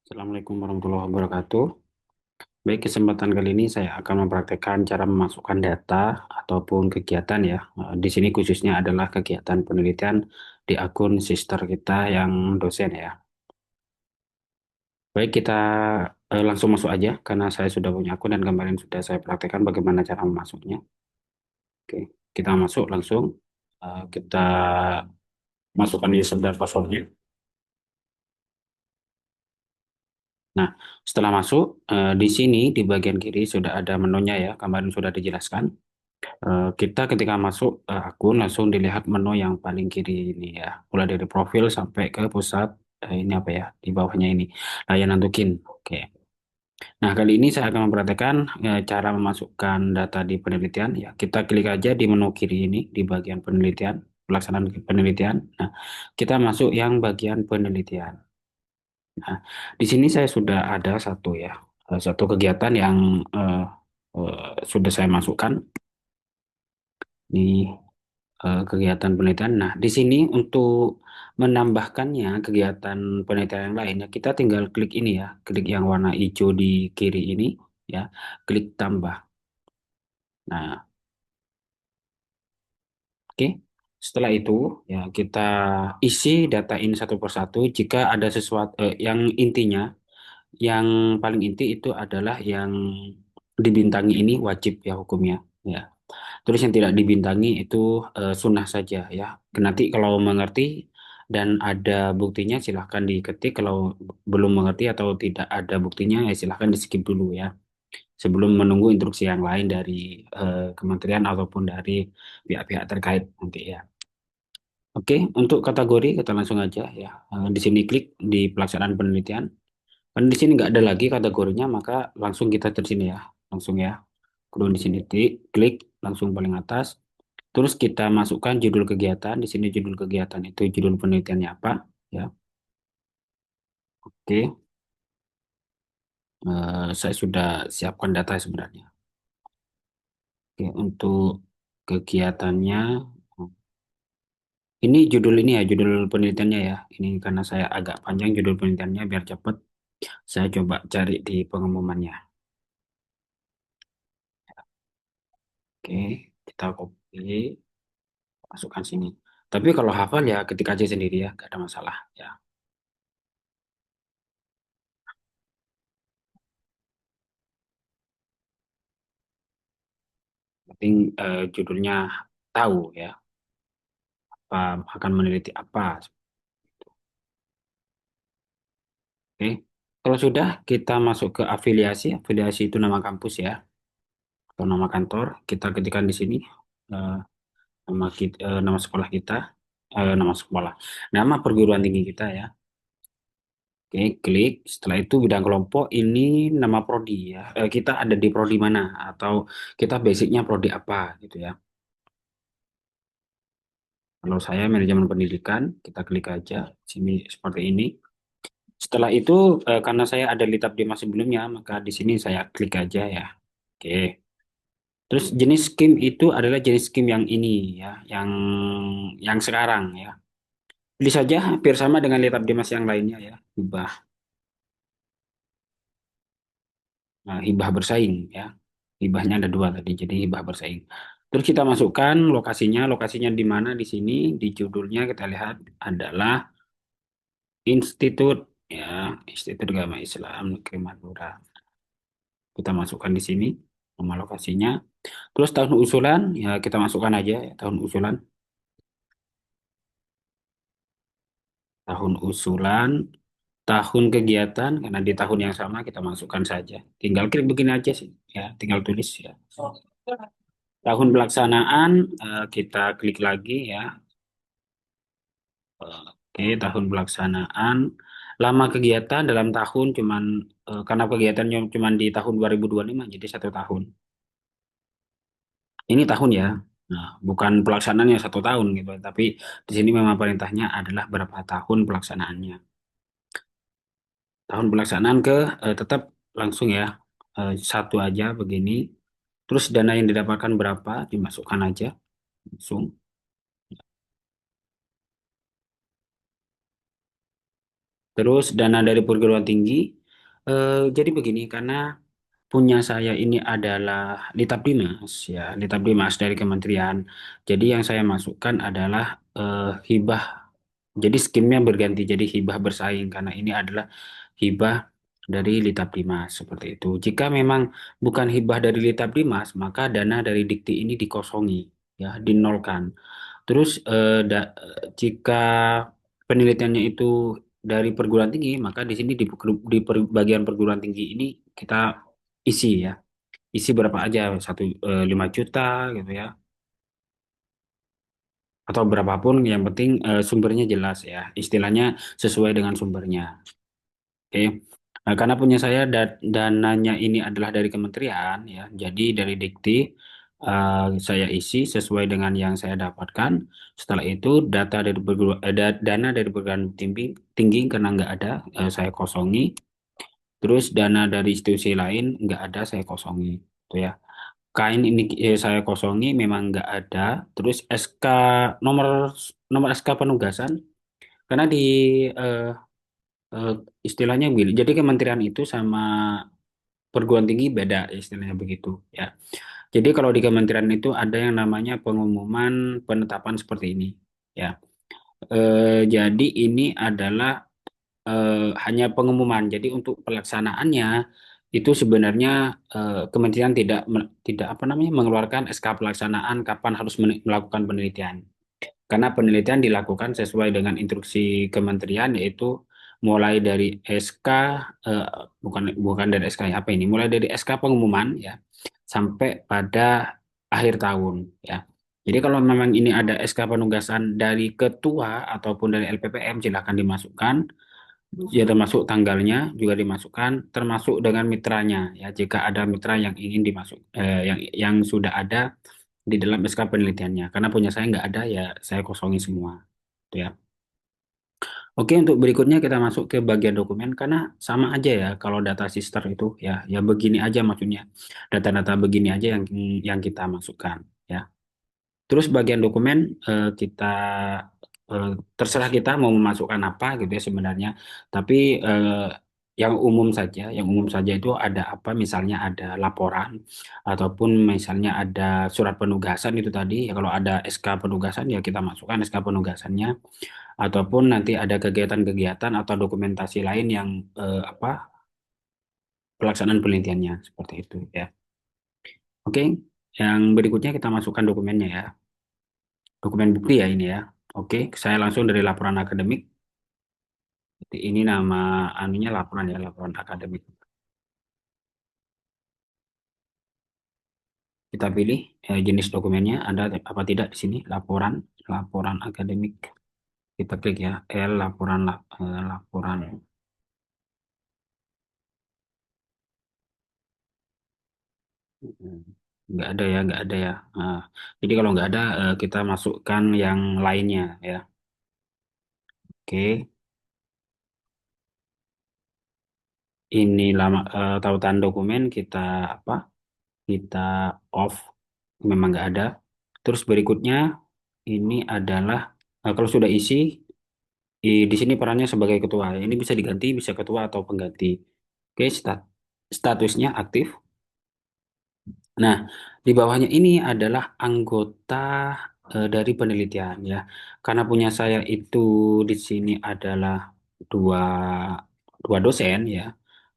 Assalamualaikum warahmatullahi wabarakatuh. Baik, kesempatan kali ini saya akan mempraktekkan cara memasukkan data ataupun kegiatan ya. Di sini khususnya adalah kegiatan penelitian di akun sister kita yang dosen ya. Baik, kita langsung masuk aja karena saya sudah punya akun dan kemarin sudah saya praktekkan bagaimana cara memasuknya. Oke, kita masuk langsung. Kita masukkan user dan passwordnya. Nah, setelah masuk, di sini di bagian kiri sudah ada menunya ya, kemarin sudah dijelaskan. Kita ketika masuk akun langsung dilihat menu yang paling kiri ini ya, mulai dari profil sampai ke pusat ini apa ya di bawahnya ini layanan token. Oke. Nah kali ini saya akan memperhatikan cara memasukkan data di penelitian ya. Kita klik aja di menu kiri ini di bagian penelitian, pelaksanaan penelitian. Nah kita masuk yang bagian penelitian. Nah di sini saya sudah ada satu ya, satu kegiatan yang sudah saya masukkan. Ini kegiatan penelitian. Nah, di sini untuk menambahkannya kegiatan penelitian yang lainnya, kita tinggal klik ini ya, klik yang warna hijau di kiri ini ya, klik tambah. Nah, oke. Setelah itu ya kita isi data ini satu persatu. Jika ada sesuatu yang intinya, yang paling inti itu adalah yang dibintangi ini wajib ya hukumnya. Ya. Terus yang tidak dibintangi itu sunnah saja ya. Nanti kalau mengerti dan ada buktinya silahkan diketik. Kalau belum mengerti atau tidak ada buktinya ya silahkan di skip dulu ya. Sebelum menunggu instruksi yang lain dari kementerian ataupun dari pihak-pihak terkait nanti ya. Oke, untuk kategori kita langsung aja ya. Di sini klik di pelaksanaan penelitian. Karena di sini nggak ada lagi kategorinya, maka langsung kita di sini ya. Langsung ya. Kemudian di sini klik langsung paling atas. Terus kita masukkan judul kegiatan. Di sini judul kegiatan itu judul penelitiannya apa, ya. Oke, saya sudah siapkan data sebenarnya. Oke, untuk kegiatannya, ini judul ini ya, judul penelitiannya ya. Ini karena saya agak panjang judul penelitiannya biar cepat. Saya coba cari di pengumumannya. Oke, kita copy, masukkan sini. Tapi kalau hafal ya ketik aja sendiri ya, gak ada masalah ya. Penting judulnya tahu ya, apa akan meneliti apa. Oke. Kalau sudah kita masuk ke afiliasi, afiliasi itu nama kampus ya, atau nama kantor. Kita ketikkan di sini eh, nama sekolah kita, nama sekolah, nama perguruan tinggi kita ya. Oke, klik. Setelah itu bidang kelompok ini nama prodi ya. Kita ada di prodi mana atau kita basicnya prodi apa gitu ya. Kalau saya manajemen pendidikan, kita klik aja sini seperti ini. Setelah itu karena saya ada di tab Dimas sebelumnya, maka di sini saya klik aja ya. Oke. Terus jenis skim itu adalah jenis skim yang ini ya, yang sekarang ya. Pilih saja hampir sama dengan letab Dimas yang lainnya ya. Hibah, hibah bersaing ya. Hibahnya ada dua tadi, jadi hibah bersaing. Terus kita masukkan lokasinya, lokasinya di mana di sini di judulnya kita lihat adalah Institut ya, Institut Agama Islam Negeri Madura. Kita masukkan di sini nama lokasinya. Terus tahun usulan ya kita masukkan aja ya, tahun usulan. Tahun usulan, tahun kegiatan, karena di tahun yang sama kita masukkan saja. Tinggal klik begini aja sih, ya, tinggal tulis ya. Tahun pelaksanaan kita klik lagi ya. Oke, tahun pelaksanaan. Lama kegiatan dalam tahun cuman karena kegiatannya cuman di tahun 2025 jadi 1 tahun. Ini tahun ya. Nah, bukan pelaksanaannya 1 tahun gitu, tapi di sini memang perintahnya adalah berapa tahun pelaksanaannya. Tahun pelaksanaan tetap langsung ya satu aja begini. Terus dana yang didapatkan berapa dimasukkan aja langsung. Terus dana dari perguruan tinggi, jadi begini, karena punya saya ini adalah Litabdimas, ya Litabdimas dari kementerian. Jadi yang saya masukkan adalah hibah. Jadi skimnya berganti jadi hibah bersaing karena ini adalah hibah dari Litabdimas seperti itu. Jika memang bukan hibah dari Litabdimas, maka dana dari Dikti ini dikosongi, ya dinolkan. Terus jika penelitiannya itu dari perguruan tinggi, maka di sini bagian perguruan tinggi ini kita isi ya, isi berapa aja, 5 juta gitu ya, atau berapapun, yang penting sumbernya jelas ya, istilahnya sesuai dengan sumbernya. Oke. Nah, karena punya saya dananya ini adalah dari kementerian ya, jadi dari Dikti saya isi sesuai dengan yang saya dapatkan. Setelah itu dana dari perguruan tinggi, tinggi karena nggak ada, saya kosongi. Terus dana dari institusi lain nggak ada, saya kosongi. Itu ya. Kain ini saya kosongi, memang nggak ada. Terus nomor nomor SK penugasan, karena di eh, eh, istilahnya begini. Jadi kementerian itu sama perguruan tinggi beda, istilahnya begitu ya. Jadi kalau di kementerian itu ada yang namanya pengumuman penetapan seperti ini ya. Jadi ini adalah hanya pengumuman. Jadi untuk pelaksanaannya itu sebenarnya kementerian tidak apa namanya mengeluarkan SK pelaksanaan kapan harus melakukan penelitian. Karena penelitian dilakukan sesuai dengan instruksi kementerian, yaitu mulai dari SK, eh, bukan bukan dari SK ya, apa ini? Mulai dari SK pengumuman ya sampai pada akhir tahun ya. Jadi kalau memang ini ada SK penugasan dari ketua ataupun dari LPPM, silakan dimasukkan. Ya, termasuk tanggalnya juga dimasukkan, termasuk dengan mitranya ya. Jika ada mitra yang ingin yang sudah ada di dalam SK penelitiannya. Karena punya saya nggak ada, ya saya kosongi semua. Itu ya. Oke, untuk berikutnya kita masuk ke bagian dokumen, karena sama aja ya kalau data sister itu ya, ya begini aja maksudnya. Data-data begini aja yang kita masukkan ya. Terus bagian dokumen, kita terserah kita mau memasukkan apa gitu ya sebenarnya. Tapi yang umum saja itu ada apa? Misalnya ada laporan ataupun misalnya ada surat penugasan itu tadi. Ya kalau ada SK penugasan ya kita masukkan SK penugasannya, ataupun nanti ada kegiatan-kegiatan atau dokumentasi lain yang apa pelaksanaan penelitiannya seperti itu ya. Oke, yang berikutnya kita masukkan dokumennya ya. Dokumen bukti ya ini ya. Oke, saya langsung dari laporan akademik. Jadi ini nama anunya laporan ya, laporan akademik. Kita pilih jenis dokumennya, ada apa tidak di sini, laporan, laporan akademik. Kita klik ya, laporan. Hmm, nggak ada ya, nggak ada ya. Nah, jadi kalau nggak ada, kita masukkan yang lainnya ya. Oke, ini tautan dokumen kita apa? Kita off, memang nggak ada. Terus berikutnya ini adalah kalau sudah isi, di sini perannya sebagai ketua. Ini bisa diganti, bisa ketua atau pengganti. Oke, statusnya aktif. Nah, di bawahnya ini adalah anggota dari penelitian ya. Karena punya saya itu di sini adalah dua dua dosen ya.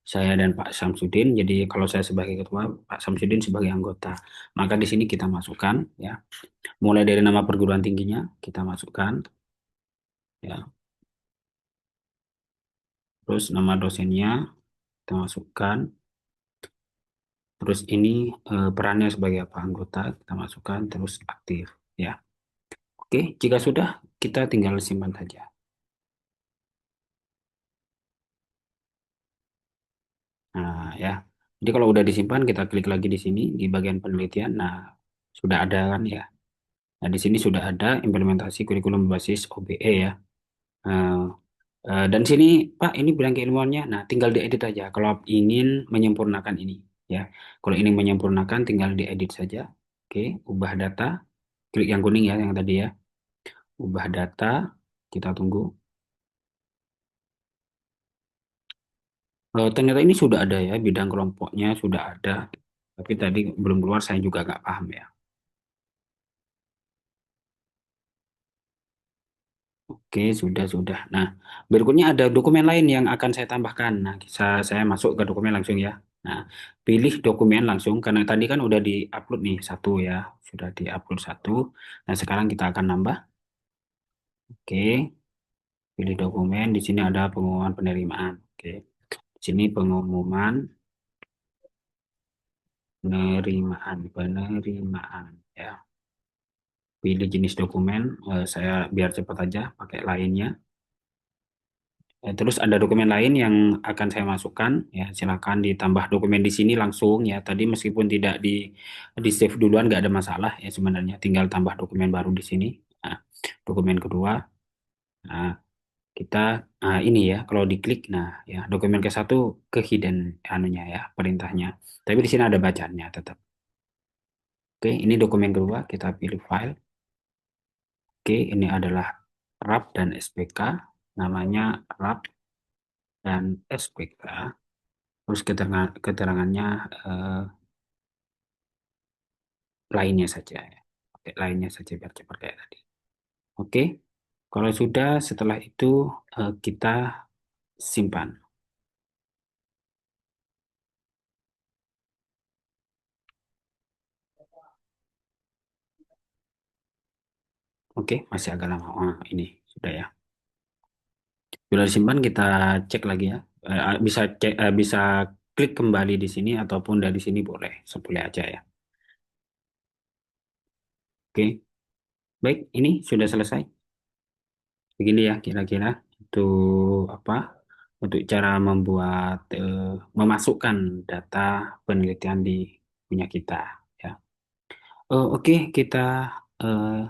Saya dan Pak Samsudin. Jadi kalau saya sebagai ketua, Pak Samsudin sebagai anggota. Maka di sini kita masukkan ya. Mulai dari nama perguruan tingginya kita masukkan ya. Terus nama dosennya kita masukkan. Terus ini perannya sebagai apa, anggota kita masukkan, terus aktif ya. Oke, jika sudah kita tinggal simpan saja. Nah ya, jadi kalau udah disimpan kita klik lagi di sini di bagian penelitian. Nah, sudah ada kan ya. Nah, di sini sudah ada implementasi kurikulum berbasis OBE ya. Nah, dan sini Pak, ini bilang keilmuannya. Nah, tinggal diedit aja kalau ingin menyempurnakan ini ya. Kalau ini menyempurnakan tinggal diedit saja. Oke, ubah data, klik yang kuning ya yang tadi ya. Ubah data, kita tunggu. Ternyata ini sudah ada ya, bidang kelompoknya sudah ada. Tapi tadi belum keluar, saya juga nggak paham ya. Oke, sudah. Nah, berikutnya ada dokumen lain yang akan saya tambahkan. Nah, saya masuk ke dokumen langsung ya. Nah, pilih dokumen langsung, karena tadi kan udah di-upload nih satu ya. Sudah di-upload satu. Nah, sekarang kita akan nambah. Oke, pilih dokumen. Di sini ada pengumuman penerimaan. Oke, di sini pengumuman penerimaan ya. Pilih jenis dokumen. Saya biar cepat aja pakai lainnya. Terus ada dokumen lain yang akan saya masukkan, ya silakan ditambah dokumen di sini langsung ya. Tadi meskipun tidak di save duluan nggak ada masalah ya sebenarnya, tinggal tambah dokumen baru di sini. Nah, dokumen kedua, nah, kita ini ya kalau diklik, nah ya dokumen ke satu ke hidden anunya ya perintahnya. Tapi di sini ada bacaannya tetap. Oke, ini dokumen kedua, kita pilih file. Oke, ini adalah RAP dan SPK, namanya RAP dan SPK. Terus keterangannya eh, lainnya saja ya. Oke, lainnya saja biar cepat kayak tadi. Oke, kalau sudah setelah itu kita simpan. Oke, masih agak lama. Ini sudah ya. Sudah disimpan, kita cek lagi ya. Bisa cek, bisa klik kembali di sini ataupun dari sini boleh, boleh aja ya. Oke, baik, ini sudah selesai. Begini ya kira-kira itu apa? Untuk cara membuat memasukkan data penelitian di punya kita ya. Oke, kita eh,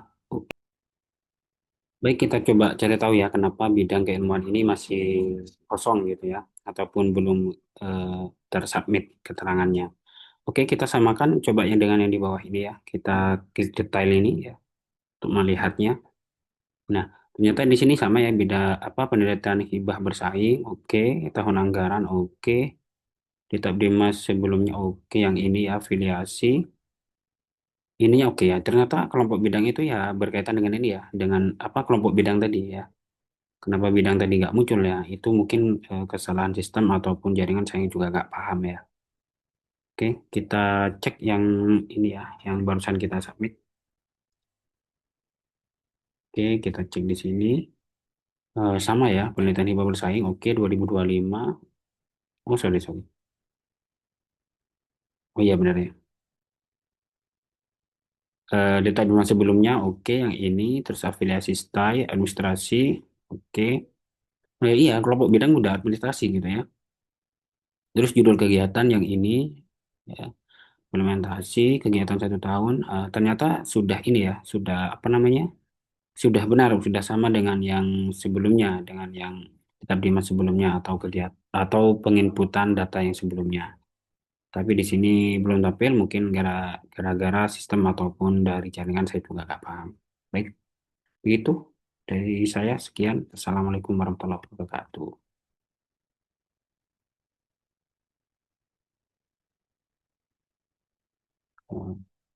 baik, kita coba cari tahu ya kenapa bidang keilmuan ini masih kosong gitu ya, ataupun belum eh, tersubmit keterangannya. Oke, kita samakan coba yang dengan yang di bawah ini ya. Kita klik detail ini ya untuk melihatnya. Nah, ternyata di sini sama ya, beda apa penelitian hibah bersaing. Oke, tahun anggaran oke, kitab Dimas sebelumnya oke, yang ini ya afiliasi. Ininya oke ya. Ternyata kelompok bidang itu ya berkaitan dengan ini ya, dengan apa kelompok bidang tadi ya. Kenapa bidang tadi nggak muncul ya? Itu mungkin kesalahan sistem ataupun jaringan, saya juga nggak paham ya. Oke, kita cek yang ini ya, yang barusan kita submit. Oke, kita cek di sini. Sama ya, penelitian hibah bersaing. Oke, 2025. Oh, sorry. Oh iya benar ya. Data Bima sebelumnya oke, yang ini. Terus afiliasi style, administrasi. Oke. Iya, kelompok bidang udah administrasi gitu ya. Terus judul kegiatan yang ini. Ya. Implementasi kegiatan 1 tahun, ternyata sudah ini ya, sudah apa namanya, sudah benar, sudah sama dengan yang sebelumnya, dengan yang kitab Dimas sebelumnya atau kegiatan atau penginputan data yang sebelumnya. Tapi di sini belum tampil, mungkin gara-gara sistem ataupun dari jaringan, saya juga nggak paham. Baik, begitu dari saya, sekian. Assalamualaikum warahmatullahi wabarakatuh.